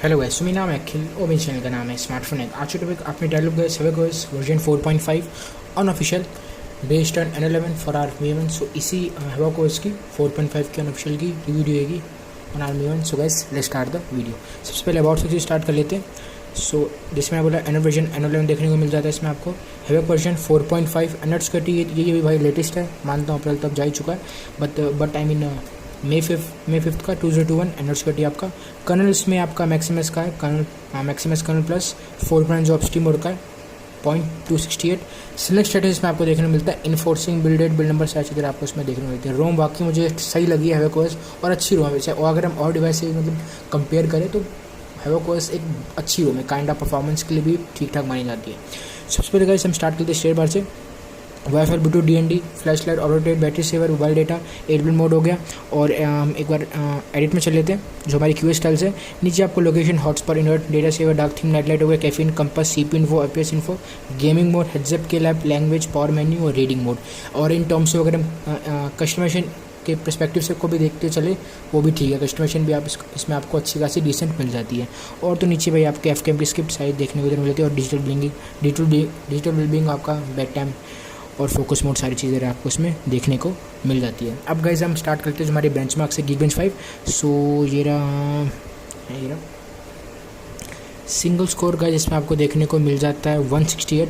Hello guys, तो मेरा नाम है अखिल और मेरे चैनल का नाम है स्मार्टफोन है। आज के टॉपिक आपने डेवलप गए सेवेगोस version 4.5 unofficial based on N11 for are Mi 11। So इसी हैवाकोस की 4.5 की अनऑफिशियल की रिव्यू रहेगी on R Mi 11। So guys let's start the video. सबसे पहले अबाउट से स्टार्ट कर लेते हैं। सो जिसमें मैं बोला वर्जन N11 देखने को मिल जाता है इसमें आपको। हैवक वर्जन 4.5 एनर्ट्स कटी ये भी भाई लेटेस्ट है, मानता हूँ अप्रैल तक जा ही चुका है, बट आई मीन May 5 का 2021 एनर्ट्स कटी आपका। कर्नल इसमें आपका मैक्सिमस का है, कर्नल मैक्सिमस कर्नल प्लस 4 जो अपस्ट्रीम मोड का है 0.268। सिलेक्ट स्टेटस इसमें आपको देखने को मिलता है enforcing build date build number सारी चीज़ें आपको इसमें देखने को मिलती है। रोम वाकई मुझे सही लगी है हैवाकोस और अच्छी रोम है वैसे, और अगर हम और डिवाइस से मतलब कंपेयर करें तो हैवाकोस एक अच्छी रोम है, काइंड ऑफ परफॉर्मेंस के लिए भी ठीक ठाक मानी जाती है। सबसे पहले गाइस हम स्टार्ट करते हैं शेयर बार से। Wifi bluetooth DND flash light auto date battery saver mobile data 8 bit mode हो गया। और एक बार एडिट में चल लेते हैं जो हमारी QA स्टाइल्स है। नीचे आपको location hotspot invert data saver dark theme night light हो गया, caffeine compass CPU info FPS info gaming mode headset के लैब लैंग्वेज पावर मेन्यू और रीडिंग मोड। और इन टर्म्स से अगर हम कस्टमाइजेशन के परस्पेक्टिव से को भी देखते चले वो भी ठीक है, कस्टमाइजेशन भी आप इसमें आपको अच्छी खासी डिसेंट मिल जाती है। और तो नीचे भाई आपके FKM की स्क्रिप्ट साइज देखने को मिलती है और डिजिटल वेलबींग आपका बेड टाइम और फोकस मोड सारी चीज़ें आपको इसमें देखने को मिल जाती है। अब गाइस हम स्टार्ट करते हैं जो हमारे बेंचमार्क से Geekbench 5। सो ये रहा सिंगल स्कोर गाइस इसमें आपको देखने को मिल जाता है 168।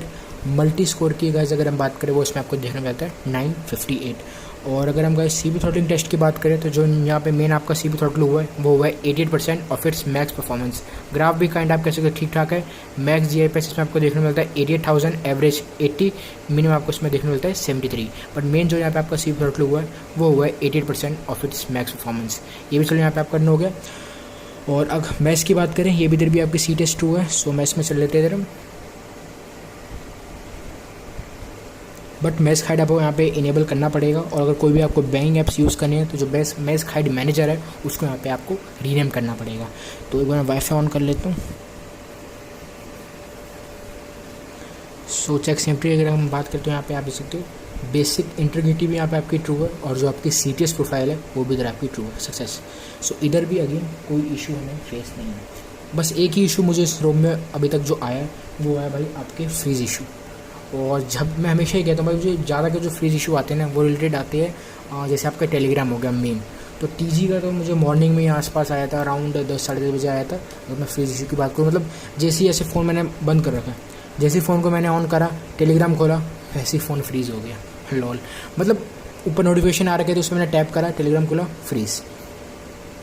मल्टी स्कोर की गाइस अगर हम बात करें वो इसमें आपको देखने को मिलता है 958। और अगर हम गाइस CPU थ्रॉटलिंग टेस्ट की बात करें तो जो यहाँ पे मेन आपका CPU थ्रॉटल हुआ है वो हुआ है 88% of its max performance. Graph भी काइंड आप कह सकते ठीक ठाक है। मैक्स GI इसमें आपको देखने को मिलता है 88,000 एवरेज 80, मिनिमम आपको इसमें देखने को मिलता है 73। बट मेन जो यहाँ पे आपका CPU थ्रॉटल हुआ है वो हुआ है 88% ऑफ इट्स मैक्स परफॉर्मेंस। ये भी चलो यहाँ पे आपका करना हो गया। और अगर मैथ्स की बात करें ये भी इधर भी आपकी C-Test 2 है। सो मैथ्स में चल लेते हैं इधर हम। बट मैथ्स हाइड आपको यहाँ पे इनेबल करना पड़ेगा। और अगर कोई भी आपको बैंकिंग ऐप्स यूज़ करनी है तो जो बेस्ट मैथ्स हाइड मैनेजर है उसको यहाँ पे आपको रीनेम करना पड़ेगा। तो एक बार मैं वाईफाई ऑन कर लेता हूँ। सो चेक सिंपली अगर हम बात करते हैं यहाँ पे आप देख सकते हो बेसिक इंटीग्रिटी भी यहाँ पे आपकी ट्रू है और जो आपकी C-Test प्रोफाइल है वो भी इधर आपकी ट्रू है सक्सेस। सो इधर भी अगेन कोई इशू हमें फेस नहीं है। बस एक ही इशू मुझे इस रोम में अभी तक जो आया है वो है भाई आपके फ्रीज इशू। और जब मैं हमेशा ही कहता हूँ भाई मुझे ज़्यादा के जो फ्रीज इशू आते हैं ना वो रिलेटेड आते हैं जैसे आपका टेलीग्राम हो गया मेन। तो TG का तो मुझे मॉर्निंग में ही आसपास आया था, अराउंड 10 साढ़े 10 बजे आया था। अगर मैं फ्रीज इशू की बात करूँ मतलब जैसे ही ऐसे फ़ोन मैंने बंद कर रखा है, जैसे ही फ़ोन को मैंने ऑन करा टेलीग्राम खोला वैसे ही फ़ोन फ्रीज़ हो गया। लॉल मतलब ऊपर नोटिफिकेशन आ रखे थे उसमें मैंने टैप करा टेलीग्राम खोला फ्रीज़।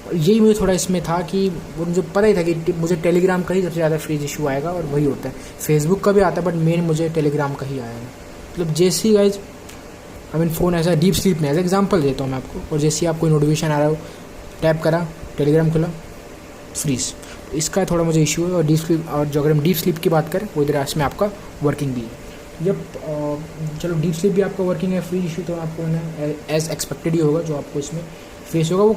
यही मुझे थोड़ा इसमें था कि वो मुझे पता ही था कि मुझे टेलीग्राम का ही सबसे ज़्यादा फ्रीज इशू आएगा और वही होता है। फेसबुक का भी आता है बट मेन मुझे टेलीग्राम का ही आएगा। मतलब जैसे ही गाइज आई मीन फ़ोन ऐसा डीप स्लीप में एज एग्जाम्पल देता हूँ मैं आपको, और जैसे ही आपको नोटिफिकेशन आ रहा हो टैप करा टेलीग्राम खुला फ्रीज। तो इसका थोड़ा मुझे इशू है। और डीप स्लीप, और जो अगर हम डीप स्लीप की बात करें वो इधर इसमें आपका वर्किंग भी है। जब चलो डीप स्लीप भी आपका वर्किंग है, फ्रीज इशू तो आपको ना एज एक्सपेक्टेड ही होगा जो आपको इसमें फेस होगा। वो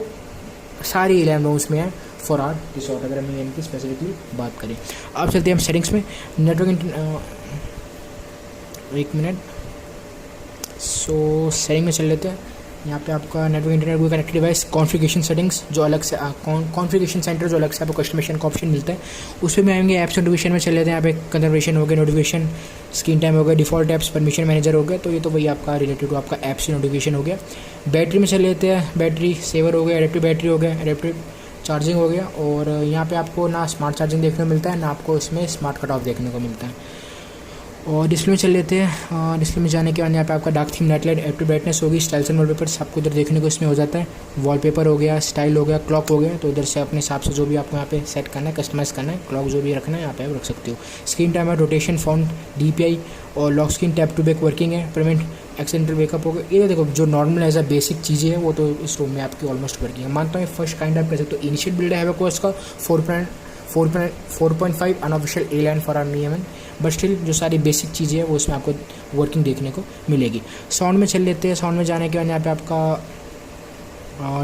सारी 11 रोम्स में है फॉर आर डिसऑर्डर अगर हम इनकी स्पेसिफिकली बात करें। अब चलते हैं हम सेटिंग्स में। नेटवर्क एक मिनट। सो सेटिंग में चल लेते हैं। यहाँ पे आपका नेटवर्क इंटरनेट कोई कनेक्टेड डिवाइस कॉन्फ़िगरेशन सेटिंग्स जो अलग से कॉन्फ़िगरेशन सेंटर जो अलग से आपको कस्टमाइजेशन का ऑप्शन मिलता है उसमें भी आएंगे। ऐप्स नोटिफिकेशन में चल लेते हैं। यहाँ पे कंजर्वेशन हो गया, नोटिफिकेशन स्क्रीन टाइम हो गया, डिफॉल्ट ऐप्स परमिशन मैनेजर हो गया। तो ये तो वही आपका रिलेटेड टू आपका ऐप से नोटिफिकेशन हो गया। बैटरी में चल लेते हैं। बैटरी सेवर हो गया, एडेप्टिव बैटरी हो गया, एडेप्टिव चार्जिंग हो गया। और यहाँ पे आपको ना स्मार्ट चार्जिंग देखने को मिलता है ना आपको इसमें स्मार्ट कट ऑफ देखने को मिलता है। और डिस्प्ले में चल लेते हैं। डिस्प्ले में जाने के बाद यहाँ पे आपका dark theme night light active brightness होगी, स्टाइल्स एंड वॉलपेपर सबको इधर देखने को इसमें हो जाता है। वॉलपेपर हो गया, स्टाइल हो गया, क्लॉक हो गया। तो इधर से अपने हिसाब से जो भी आपको यहाँ पे सेट करना है, कस्टमाइज़ करना है, क्लॉक जो भी रखना है यहाँ पे आप रख सकते हो। Screen timer, rotation, found, DPI और lock screen tap to back working है। प्रिवेंट एक्सीडेंटल वेकअप हो गया। ये देखो जो नॉर्मल एज अ बेसिक चीज़ें हैं वो तो इस रूम में आपकी ऑलमोस्ट वर्किंग है। मानता हूँ फर्स्ट काइंड आप कह सकते हो इनिशियल बिल्ड है को इसका 4.5 unofficial A-line for are Mi 11। But still जो सारी बेसिक चीज़ें हैं वो इसमें आपको वर्किंग देखने को मिलेगी। साउंड में चल लेते हैं। साउंड में जाने के बाद यहाँ पे आपका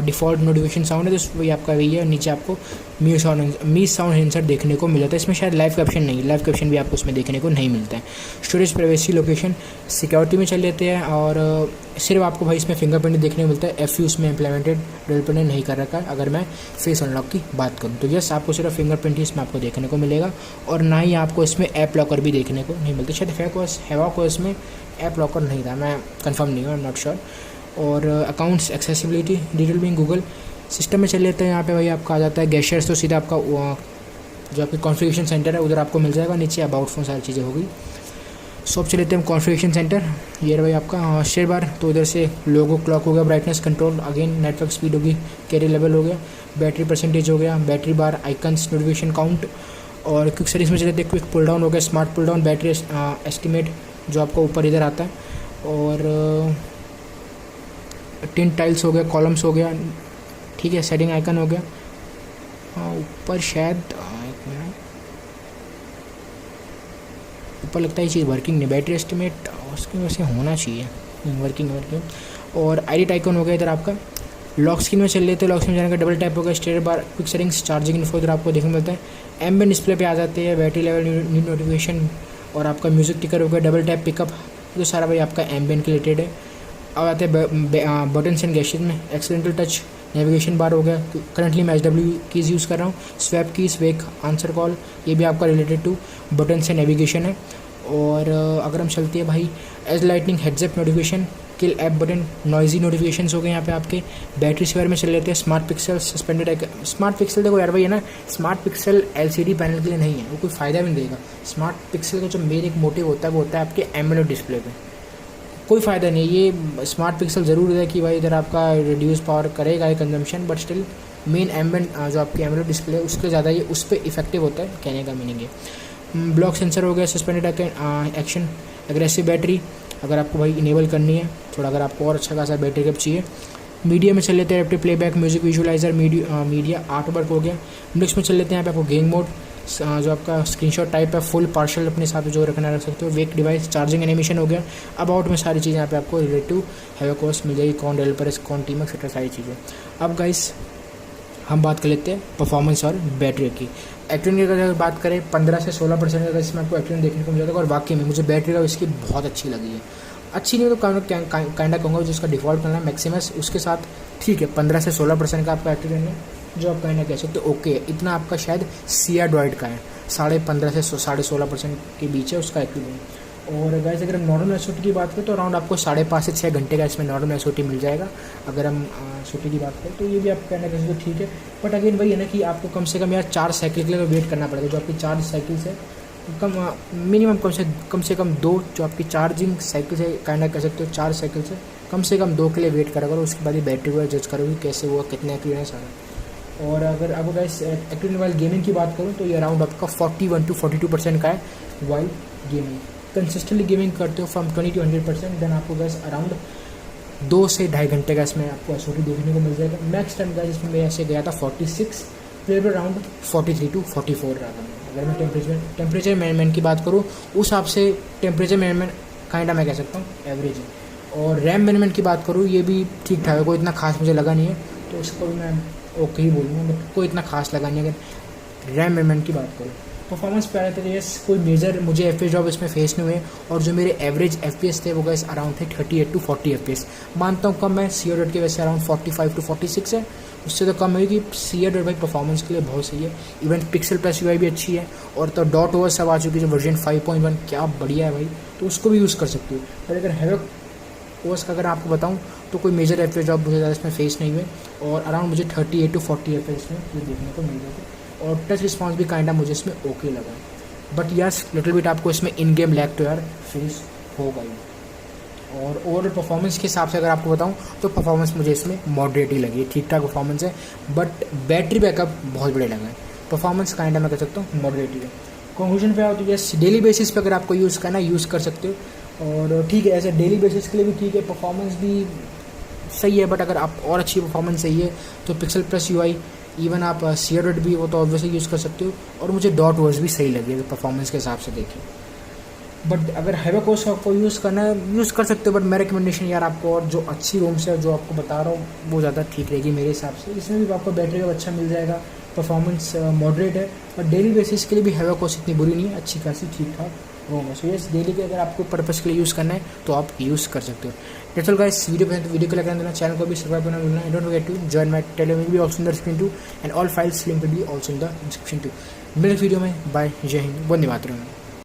डिफ़ॉल्ट नोटिफिकेशन साउंड है, तो वही आपका वही है। नीचे आपको मी साउंड इंसर्ट देखने को मिल जाता है। इसमें शायद लाइव कैप्शन नहीं, लाइव कैप्शन भी आपको इसमें देखने को नहीं मिलता है। स्टोरेज, प्राइवेसी, लोकेशन, सिक्योरिटी में चल लेते हैं। और सिर्फ आपको भाई इसमें फिंगरप्रिंट देखने को मिलता है। एफ यू इसमें इम्प्लीमेंटेड, डेवलपर ने नहीं कर रखा है। अगर मैं फेस अनलॉक की बात करूँ तो यस, आपको सिर्फ फिंगरप्रिंट ही इसमें आपको देखने को मिलेगा, और ना ही आपको इसमें ऐप लॉकर भी देखने को नहीं मिलता। शायद हैवा को इसमें ऐप लॉकर नहीं था, मैं कंफर्म नहीं हूँ, आई एम नॉट श्योर। और accounts, accessibility, detail bing, Google system में चल लेते हैं। यहाँ पे भाई आपका आ जाता है गेस्चर्स, तो सीधा आपका जो आपकी कॉन्फ़िगरेशन सेंटर है उधर आपको मिल जाएगा। नीचे अबाउट फोन सारी चीज़ें होगी। सो अब चले लेते हैं कॉन्फ़िगरेशन सेंटर। ये भाई आपका शेयर बार, तो उधर से लोगो, क्लॉक हो गया, brightness control, again network speed होगी, कैरी लेवल हो गया, बैटरी परसेंटेज हो गया, battery bar, icons, notification count. और क्विक सर्विस में चले जाते हैं, क्विक पुल डाउन हो गया, smart pull down, battery estimate जो आपको ऊपर इधर आता है, और टिन टाइल्स हो गया, कॉलम्स हो गया, ठीक है, सेटिंग आइकन हो गया। ऊपर शायद एक मिनट, ऊपर लगता है ये चीज़ वर्किंग नहीं, बैटरी एस्टिमेट उसकी वजह से होना चाहिए वर्किंग। और एडिट आइकन हो गया इधर आपका। लॉक स्क्रीन में चल लेते हैं, लॉक स्क्रीन में जाने का डबल टैप हो गया, स्टेयर बार, क्विक सेटिंग्स, चार्जिंग इन्फो इधर आपको देखने मिलता है। एम्बिएंट डिस्प्ले पे आ जाते हैं, बैटरी लेवल, न्यू नोटिफिकेशन, और आपका म्यूजिक टिकर हो गया, डबल टैप पिकअप, तो सारा भाई आपका एम्बिएंट के रिलेटेड है। अब आते हैं बटन्स एंड गैजेट में, एक्सीडेंटल टच, नेविगेशन बार हो गया, करंटली मैं HW कीज़ यूज़ कर रहा हूँ, स्वैप कीज़, वेक, आंसर कॉल, ये भी आपका रिलेटेड टू बटन से नेविगेशन है। और अगर हम चलते हैं भाई एज लाइटनिंग, हेडसेट नोटिफिकेशन, किल ऐप बटन, नॉइजी नोटिफिकेशंस हो गए यहाँ पे आपके। बैटरी स्क्वायर में चल लेते हैं, smart pixel, suspended. Smart pixel देखो यार भाई है ना, स्मार्ट पिक्सल LCD पैनल के लिए नहीं है, वो कोई फ़ायदा भी नहीं देगा। स्मार्ट पिक्सल का जो मेन एक मोटिव होता है वो होता है आपके एमोलेड डिस्प्ले पे, कोई फ़ायदा नहीं। ये स्मार्ट पिक्सल ज़रूर है कि भाई इधर आपका रिड्यूस पावर करेगा ये consumption, but still main ambient जो आपकी एमोलेड डिस्प्ले है उसके ज़्यादा ये उस पर इफेक्टिव होता है, कहने का मीनिंग है। ब्लॉक सेंसर हो गया, सस्पेंडेड एक्शन, एग्रेसिव बैटरी अगर आपको भाई इनेबल करनी है थोड़ा, अगर आपको और अच्छा खासा बैटरी बैकअप चाहिए। मीडिया में चल लेते हैं, adaptive playback, music visualiser, media art work हो गया। मिक्स में चल लेते हैं यहाँ पे आपको गेम मोड, जो आपका स्क्रीनशॉट टाइप है, फुल पार्शल अपने साथ जो रखना रख सकते हो, वेक डिवाइस, चार्जिंग एनिमेशन हो गया। अबाउट में सारी चीज़ें यहाँ पे आपको रिलेटिव हैवा कोर्स मिल जाएगी, कौन डेवलपर है, कौन टीम, एक्सेट्रा सारी चीज़ें। अब गाइस हम बात कर लेते हैं परफॉर्मेंस और बैटरी की। एक्टिविटी की अगर बात करें 15 से 16% का इसमें आपको एक्टिविटी देखने को मिल जाता है, और वाकई में मुझे बैटरी का इसकी बहुत अच्छी लगी है। अच्छी नहीं तो काइंडा कहूँगा, जिसका डिफ़ॉल्ट करना है मैक्सिमस, उसके साथ ठीक है 15 से 16% का आपका एक्टिविटी है, जो आप काइंडा कह सकते हो ओके है। इतना आपका शायद Sierra Droid का है, 15.5 से 16.5% के बीच है उसका एक्टिविटी। और गाइस अगर हम नॉर्मल SOT की बात करें तो अराउंड आपको 5.5 से 6 घंटे का इसमें नॉर्मल SOT मिल जाएगा। अगर हम SOT की बात करें तो ये भी आप कहना चाहिए तो ठीक है, बट अगेन वही है ना कि आपको कम से कम यार 4 साइकिल के लिए तो वेट करना पड़ेगा। जो आपकी 4 साइकिल्स है कम मिनिमम कम से कम 2 जो आपकी चार्जिंग साइकिल से कहना कह सकते हो, 4 साइकिल से कम 2 के लिए वेट करा करो। उसके बाद ही बैटरी को जज करोगे कैसे हुआ, कितने एक्टिव है सारा। और अगर आपको गाइस एक्टिव मोबाइल गेमिंग की बात करूँ तो ये अराउंड आपका 41 to 42% का है मोबाइल गेमिंग। कंसिस्टेंटली गेमिंग करते हो फ्रॉम 20 to 100%, देन आपको गैस अराउंड 2 से ढाई घंटे का इसमें आपको SOT देखने को मिल जाएगा। मैक्स टाइम गैस इसमें मैं ऐसे गया था 46, फिर अराउंड 43 to 44 रहा था। अगर मैं टेम्परेचर मैनेजमेंट की बात करूँ उस हिसाब से टेम्परेचर मैनेजमेंट काइंडा मैं कह सकता हूँ एवरेज है। और रैम मैनेजमेंट की बात करूँ ये भी ठीक ठाक है, कोई इतना खास मुझे लगा नहीं है, तो इसको भी मैं ओके ही बोलूँगा, बट कोई इतना खास लगा नहीं है अगर रैम मैनेजमेंट की बात करूँ। परफॉर्मेंस पे आया था यस, कोई मेजर मुझे FPS ड्रॉप इसमें फेस नहीं हुए, और जो मेरे एवरेज FPS थे वो गए अराउंड थे 38 to 40 FPS। मानता हूँ कम है, Sierra Droid के वैसे अराउंड 45 to 46 है, उससे तो कम है कि Sierra Droid भाई परफॉर्मेंस के लिए बहुत सही है। इवन पिक्सल प्लस UI भी अच्छी है, और तो डॉट ओवर सब आ चुकी है जो वर्जन 5.1 क्या बढ़िया है भाई, तो उसको भी यूज़ कर सकते हो। पर अगर हैवक OS का अगर आपको बताऊँ तो कोई मेजर FPS ड्रॉप मुझे ज़्यादा इसमें फेस नहीं हुए, और अराउंड मुझे 38 to 40 FPS में ये देखने को मिल जाते। और टच रिस्पॉन्स भी काइंडा मुझे इसमें ओके लगा, बट यस लिटिल बिट आपको इसमें इन गेम लैग तो यार फेस होगा ही। और ओवरऑल परफॉर्मेंस के हिसाब से अगर आपको बताऊं तो परफॉर्मेंस मुझे इसमें मॉडरेट ही लगी है, ठीक ठाक परफॉर्मेंस है, बट बैटरी बैकअप बहुत बड़े लगा है। परफॉर्मेंस काइंडा मैं कह सकता हूँ मॉडरेट ही है। कंक्लूजन पे आओ तो यस डेली बेसिस पे अगर आपको यूज़ करना यूज़ कर सकते हो, और ठीक है ऐसे डेली बेसिस के लिए भी ठीक है, परफॉर्मेंस भी सही है, बट अगर आप और अच्छी परफॉर्मेंस चाहिए तो पिक्सल प्लस UI, इवन आप Sierra Droid भी वो तो ऑब्वियसली यूज़ कर सकते हो। और मुझे डॉट वर्स भी सही लगी अगर परफॉर्मेंस के हिसाब से देखिए। बट अगर हैवेकोस आपको यूज़ करना है यूज़ कर सकते हो, बट मेरा रिकमेंडेशन यार आपको और जो अच्छी रोम्स है जो आपको बता रहा हूँ वो ज़्यादा ठीक रहेगी मेरे हिसाब से। इसमें भी आपको बैटरी का अच्छा मिल जाएगा, परफॉर्मेंस मॉडरेट है, और डेली बेसिस के लिए भी हैवेकोस इतनी बुरी नहीं है, अच्छी खासी ठीक ठाक रोम है। सो यस, डेली के अगर आपको पर्पज़ के लिए यूज़ करना है तो आप यूज़ कर सकते हो। डेट्स ऑल गाइस, वीडियो पसंद तो वीडियो को लाइक करना, चैनल को भी सब्सक्राइब करना भूलना। Don't forget to join my Telegram, भी also in the description too, and all files link will be also in the description too. मिलते वीडियो में, बाय, जय हिंद, वंदे मातरम।